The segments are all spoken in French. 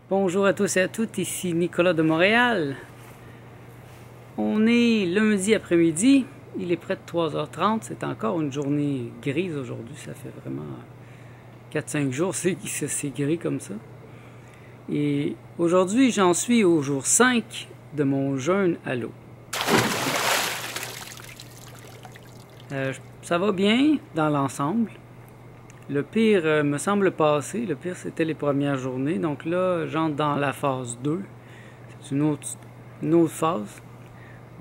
Bonjour à tous et à toutes, ici Nicolas de Montréal. On est lundi après-midi, il est près de 3h30, c'est encore une journée grise aujourd'hui, ça fait vraiment 4-5 jours c'est gris comme ça. Et aujourd'hui, j'en suis au jour 5 de mon jeûne à l'eau. Ça va bien dans l'ensemble. Le pire me semble passé. Le pire, c'était les premières journées. Donc là, j'entre dans la phase 2. C'est une autre phase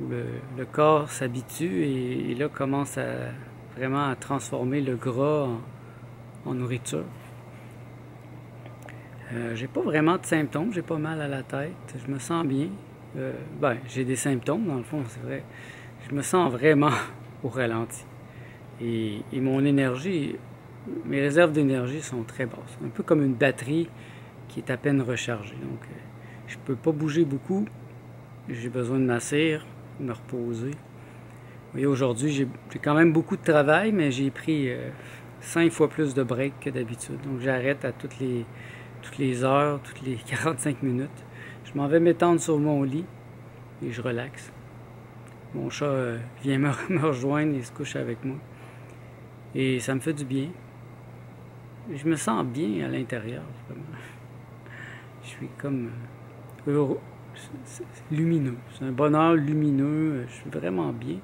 où le corps s'habitue et là commence vraiment à transformer le gras en nourriture. J'ai pas vraiment de symptômes. J'ai pas mal à la tête. Je me sens bien. J'ai des symptômes, dans le fond, c'est vrai. Je me sens vraiment au ralenti. Et mon énergie... Mes réserves d'énergie sont très basses. Un peu comme une batterie qui est à peine rechargée. Donc, je ne peux pas bouger beaucoup. J'ai besoin de m'asseoir, de me reposer. Vous voyez, aujourd'hui, j'ai quand même beaucoup de travail, mais j'ai pris 5 fois plus de breaks que d'habitude. Donc, j'arrête à toutes les heures, toutes les 45 minutes. Je m'en vais m'étendre sur mon lit et je relaxe. Mon chat vient me rejoindre et se couche avec moi. Et ça me fait du bien. Je me sens bien à l'intérieur, vraiment. Je suis comme heureux, lumineux. C'est un bonheur lumineux, je suis vraiment bien.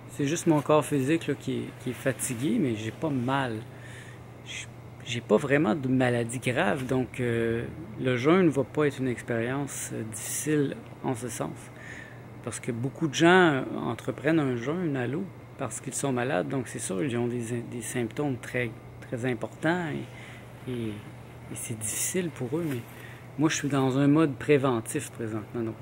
C'est juste mon corps physique là, qui est fatigué, mais j'ai pas mal. J'ai pas vraiment de maladie grave, donc le jeûne ne va pas être une expérience difficile en ce sens. Parce que beaucoup de gens entreprennent un jeûne à l'eau parce qu'ils sont malades, donc c'est sûr, ils ont des symptômes très important et c'est difficile pour eux, mais moi je suis dans un mode préventif présentement. Donc,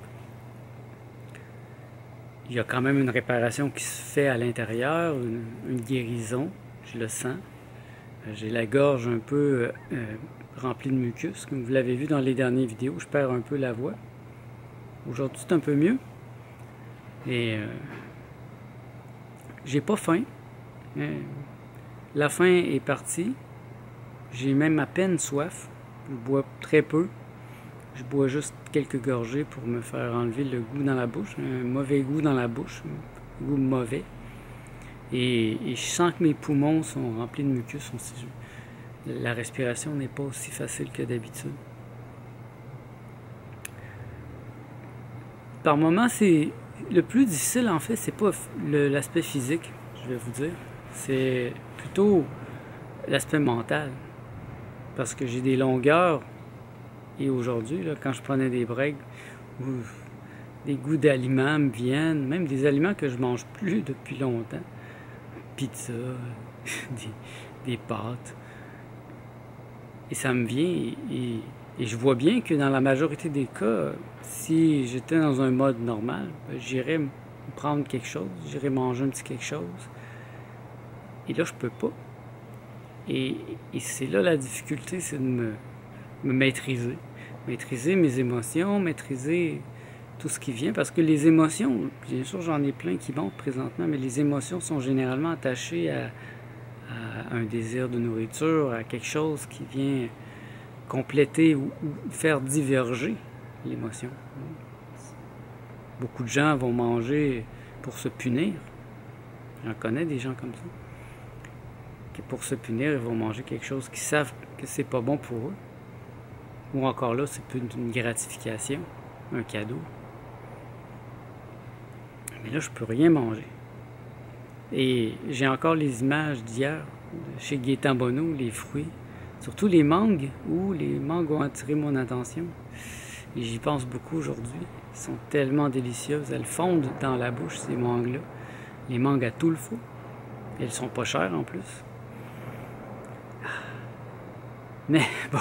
il y a quand même une réparation qui se fait à l'intérieur, une guérison, je le sens. J'ai la gorge un peu remplie de mucus, comme vous l'avez vu dans les dernières vidéos, je perds un peu la voix. Aujourd'hui c'est un peu mieux. Et j'ai pas faim. La faim est partie. J'ai même à peine soif. Je bois très peu. Je bois juste quelques gorgées pour me faire enlever le goût dans la bouche. Un mauvais goût dans la bouche. Un goût mauvais. Et je sens que mes poumons sont remplis de mucus. La respiration n'est pas aussi facile que d'habitude. Par moments, c'est le plus difficile en fait, c'est pas l'aspect physique, je vais vous dire. C'est plutôt l'aspect mental. Parce que j'ai des longueurs, et aujourd'hui, quand je prenais des breaks, des goûts d'aliments me viennent, même des aliments que je mange plus depuis longtemps. Pizza, des pâtes. Et ça me vient, et je vois bien que dans la majorité des cas, si j'étais dans un mode normal, j'irais me prendre quelque chose, j'irais manger un petit quelque chose. Et là, je peux pas. Et c'est là la difficulté, c'est de me maîtriser. Maîtriser mes émotions, maîtriser tout ce qui vient. Parce que les émotions, bien sûr, j'en ai plein qui montent présentement, mais les émotions sont généralement attachées à un désir de nourriture, à quelque chose qui vient compléter ou faire diverger l'émotion. Beaucoup de gens vont manger pour se punir. J'en connais des gens comme ça. Pour se punir, ils vont manger quelque chose qu'ils savent que c'est pas bon pour eux. Ou encore là, c'est plus une gratification, un cadeau. Mais là, je peux rien manger. Et j'ai encore les images d'hier, chez Gaétan Bonneau, les fruits, surtout les mangues, où les mangues ont attiré mon attention. Et j'y pense beaucoup aujourd'hui. Elles sont tellement délicieuses, elles fondent dans la bouche, ces mangues-là. Les mangues à tout le faux. Elles sont pas chères en plus. Mais bon,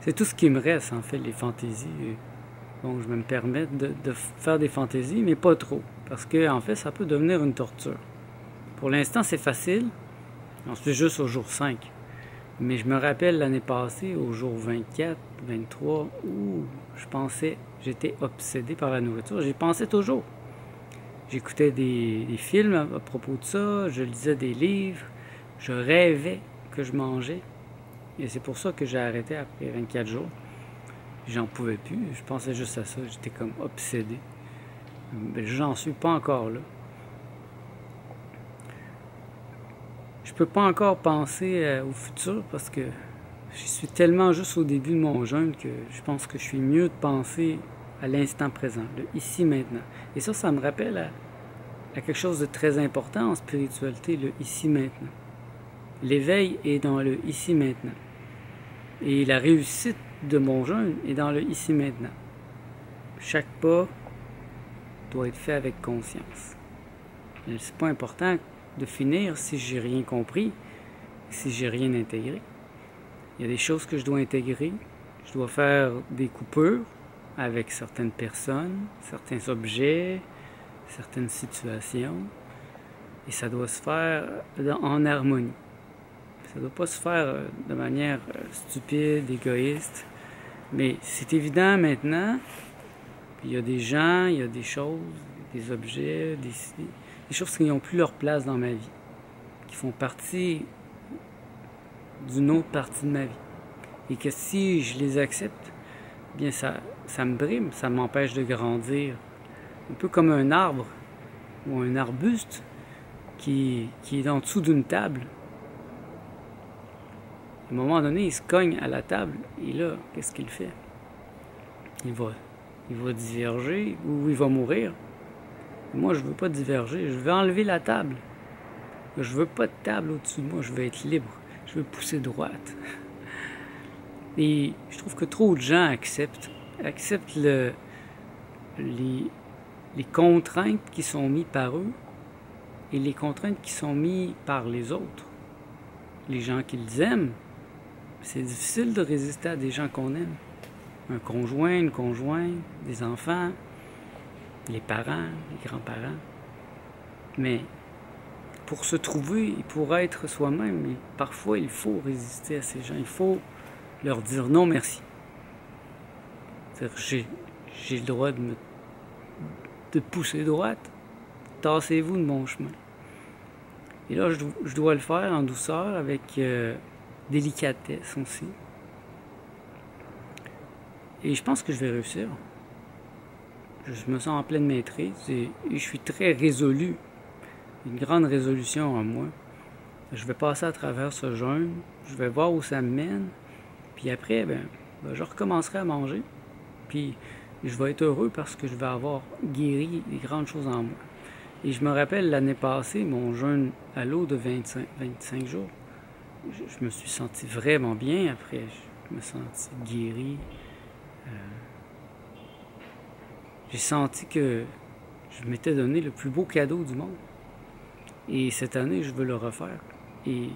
c'est tout ce qui me reste en fait, les fantaisies. Bon, je vais me permettre de faire des fantaisies, mais pas trop. Parce que en fait, ça peut devenir une torture. Pour l'instant, c'est facile. J'en suis juste au jour 5. Mais je me rappelle l'année passée, au jour 24, 23, où je pensais, j'étais obsédé par la nourriture. J'y pensais toujours. J'écoutais des films à propos de ça, je lisais des livres, je rêvais que je mangeais. Et c'est pour ça que j'ai arrêté après 24 jours. J'en pouvais plus, je pensais juste à ça, j'étais comme obsédé. Mais j'en suis pas encore là. Je peux pas encore penser au futur parce que je suis tellement juste au début de mon jeûne que je pense que je suis mieux de penser à l'instant présent, le ici maintenant. Et ça me rappelle à quelque chose de très important en spiritualité, le ici maintenant. L'éveil est dans le ici maintenant. Et la réussite de mon jeûne est dans le ici maintenant. Chaque pas doit être fait avec conscience. C'est pas important de finir si j'ai rien compris, si j'ai rien intégré. Il y a des choses que je dois intégrer. Je dois faire des coupures avec certaines personnes, certains objets, certaines situations. Et ça doit se faire en harmonie. Ça ne doit pas se faire de manière stupide, égoïste. Mais c'est évident maintenant. Il y a des gens, il y a des choses, des objets, des choses qui n'ont plus leur place dans ma vie, qui font partie d'une autre partie de ma vie. Et que si je les accepte, bien ça me brime, ça m'empêche de grandir. Un peu comme un arbre ou un arbuste qui est en dessous d'une table. À un moment donné, il se cogne à la table et là, qu'est-ce qu'il fait? Il va diverger ou il va mourir. Moi, je ne veux pas diverger, je veux enlever la table. Je veux pas de table au-dessus de moi, je veux être libre. Je veux pousser droite. Et je trouve que trop de gens acceptent les contraintes qui sont mises par eux et les contraintes qui sont mises par les autres. Les gens qu'ils aiment, c'est difficile de résister à des gens qu'on aime. Un conjoint, une conjointe, des enfants, les parents, les grands-parents. Mais pour se trouver et pour être soi-même, parfois il faut résister à ces gens. Il faut leur dire non merci. C'est-à-dire, j'ai le droit de pousser droite. Tassez-vous de mon chemin. Et là, je dois le faire en douceur, avec délicatesse aussi. Et je pense que je vais réussir. Je me sens en pleine maîtrise et je suis très résolu. Une grande résolution en moi. Je vais passer à travers ce jeûne. Je vais voir où ça me mène. Puis après, je recommencerai à manger. Puis je vais être heureux parce que je vais avoir guéri des grandes choses en moi. Et je me rappelle l'année passée, mon jeûne à l'eau de 25 jours. Je me suis senti vraiment bien après. Je me suis senti guéri. J'ai senti que je m'étais donné le plus beau cadeau du monde. Et cette année, je veux le refaire. Et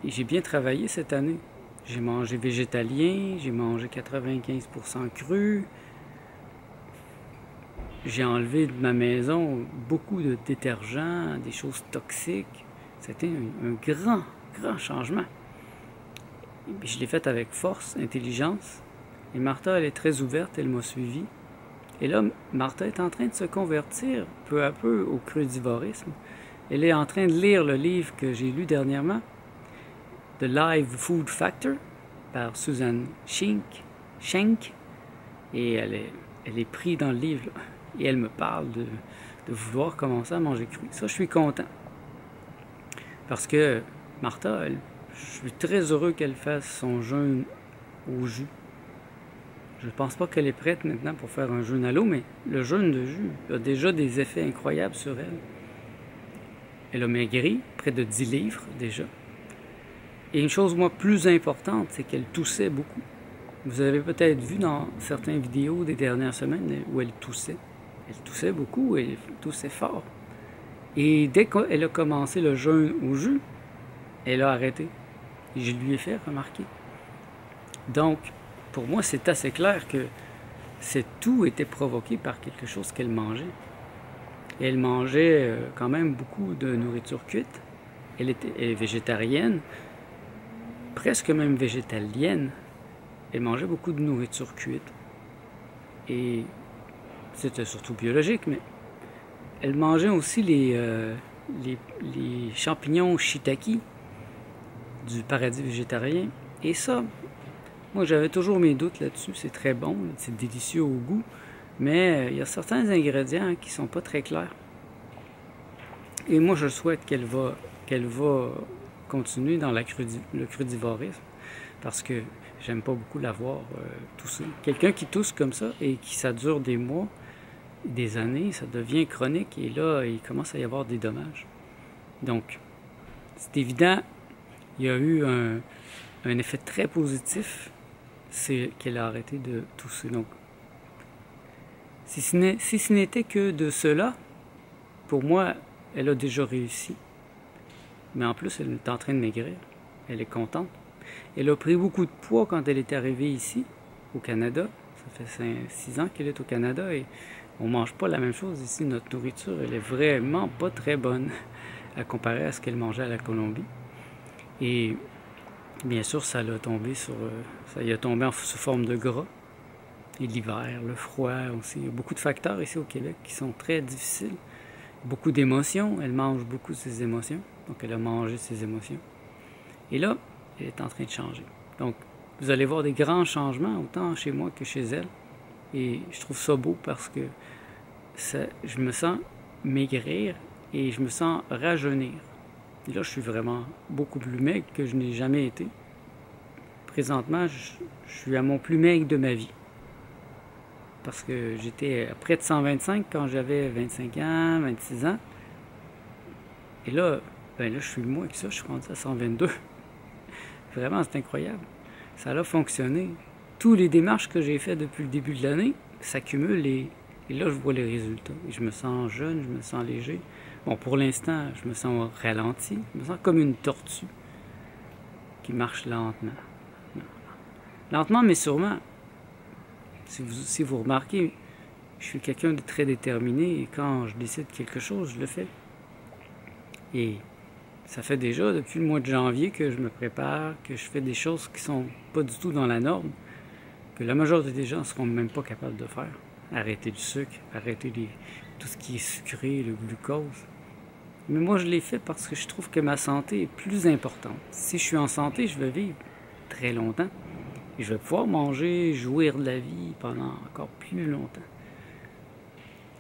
j'ai bien travaillé cette année. J'ai mangé végétalien, j'ai mangé 95% cru. J'ai enlevé de ma maison beaucoup de détergents, des choses toxiques. C'était un grand, grand changement. Et puis je l'ai fait avec force, intelligence. Et Martha, elle est très ouverte, elle m'a suivi. Et là, Martha est en train de se convertir peu à peu au crudivorisme. Elle est en train de lire le livre que j'ai lu dernièrement, The Live Food Factor, par Susan Schenck. Et elle est prise dans le livre, là. Et elle me parle de vouloir commencer à manger cru. Ça, je suis content. Parce que Martha, je suis très heureux qu'elle fasse son jeûne au jus. Je ne pense pas qu'elle est prête maintenant pour faire un jeûne à l'eau, mais le jeûne de jus a déjà des effets incroyables sur elle. Elle a maigri, près de 10 livres déjà. Et une chose, moi, plus importante, c'est qu'elle toussait beaucoup. Vous avez peut-être vu dans certaines vidéos des dernières semaines où elle toussait. Elle toussait beaucoup, elle toussait fort. Et dès qu'elle a commencé le jeûne au jus, elle a arrêté. Et je lui ai fait remarquer. Donc, pour moi, c'est assez clair que tout était provoqué par quelque chose qu'elle mangeait. Et elle mangeait quand même beaucoup de nourriture cuite. Elle est végétarienne, presque même végétalienne. Elle mangeait beaucoup de nourriture cuite. Et c'était surtout biologique, mais elle mangeait aussi les champignons shiitake du paradis végétarien. Et ça, moi j'avais toujours mes doutes là-dessus. C'est très bon, c'est délicieux au goût, mais il y a certains ingrédients qui sont pas très clairs. Et moi je souhaite qu'elle va continuer dans le crudivorisme, parce que j'aime pas beaucoup la voir tousser. Quelqu'un qui tousse comme ça et qui ça dure des mois, des années, ça devient chronique et là il commence à y avoir des dommages. Donc c'est évident, il y a eu un effet très positif, c'est qu'elle a arrêté de tousser. Donc si ce n'était que de cela, pour moi elle a déjà réussi. Mais en plus, elle est en train de maigrir. Elle est contente. Elle a pris beaucoup de poids quand elle est arrivée ici, au Canada. Ça fait 6 ans qu'elle est au Canada et on ne mange pas la même chose ici. Notre nourriture, elle est vraiment pas très bonne à comparer à ce qu'elle mangeait à la Colombie. Et bien sûr, ça y a tombé sous forme de gras. Et l'hiver, le froid aussi. Il y a beaucoup de facteurs ici au Québec qui sont très difficiles. Beaucoup d'émotions. Elle mange beaucoup de ses émotions. Donc, elle a mangé ses émotions. Et là, elle est en train de changer. Donc, vous allez voir des grands changements, autant chez moi que chez elle. Et je trouve ça beau parce que je me sens maigrir et je me sens rajeunir. Et là, je suis vraiment beaucoup plus maigre que je n'ai jamais été. Présentement, je suis à mon plus maigre de ma vie. Parce que j'étais à près de 125 quand j'avais 25 ans, 26 ans. Et là, je suis moins que ça, je suis rendu à 122. Vraiment, c'est incroyable. Ça a fonctionné. Toutes les démarches que j'ai faites depuis le début de l'année s'accumulent et là, je vois les résultats. Et je me sens jeune, je me sens léger. Bon, pour l'instant, je me sens ralenti. Je me sens comme une tortue qui marche lentement. Lentement, mais sûrement. Si vous remarquez, je suis quelqu'un de très déterminé et quand je décide quelque chose, je le fais. Et ça fait déjà depuis le mois de janvier que je me prépare, que je fais des choses qui sont pas du tout dans la norme, que la majorité des gens ne seront même pas capables de faire. Arrêter du sucre, arrêter tout ce qui est sucré, le glucose. Mais moi, je l'ai fait parce que je trouve que ma santé est plus importante. Si je suis en santé, je vais vivre très longtemps. Et je vais pouvoir manger, jouir de la vie pendant encore plus longtemps.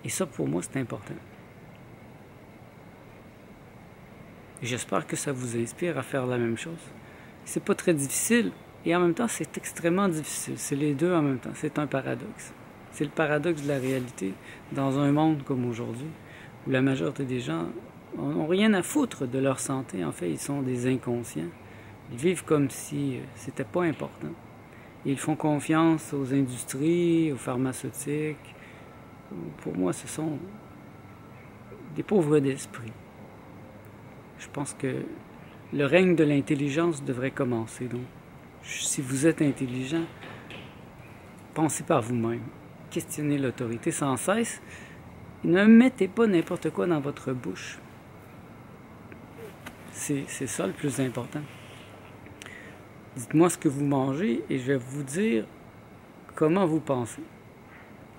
Et ça, pour moi, c'est important. J'espère que ça vous inspire à faire la même chose. C'est pas très difficile et en même temps c'est extrêmement difficile. C'est les deux en même temps. C'est un paradoxe. C'est le paradoxe de la réalité dans un monde comme aujourd'hui où la majorité des gens n'ont rien à foutre de leur santé. En fait, ils sont des inconscients. Ils vivent comme si c'était pas important. Et ils font confiance aux industries, aux pharmaceutiques. Pour moi, ce sont des pauvres d'esprit. Je pense que le règne de l'intelligence devrait commencer. Donc, si vous êtes intelligent, pensez par vous-même. Questionnez l'autorité sans cesse. Et ne mettez pas n'importe quoi dans votre bouche. C'est ça le plus important. Dites-moi ce que vous mangez et je vais vous dire comment vous pensez.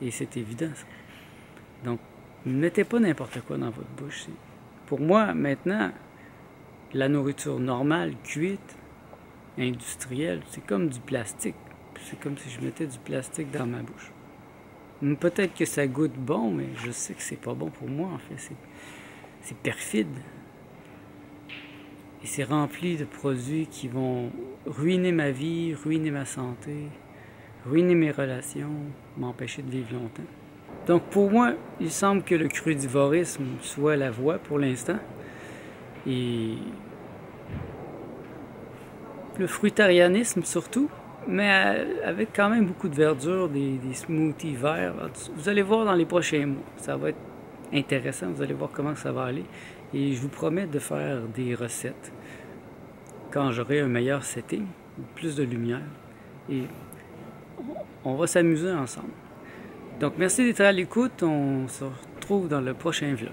Et c'est évident, ça. Donc, ne mettez pas n'importe quoi dans votre bouche. Pour moi, maintenant, la nourriture normale, cuite, industrielle, c'est comme du plastique. C'est comme si je mettais du plastique dans ma bouche. Peut-être que ça goûte bon, mais je sais que c'est pas bon pour moi, en fait. C'est perfide. Et c'est rempli de produits qui vont ruiner ma vie, ruiner ma santé, ruiner mes relations, m'empêcher de vivre longtemps. Donc pour moi, il semble que le crudivorisme soit la voie pour l'instant. Et le fruitarianisme surtout, mais avec quand même beaucoup de verdure, des smoothies verts. Vous allez voir dans les prochains mois, ça va être intéressant, vous allez voir comment ça va aller. Et je vous promets de faire des recettes quand j'aurai un meilleur setting, plus de lumière. Et on va s'amuser ensemble. Donc merci d'être à l'écoute, on se retrouve dans le prochain vlog.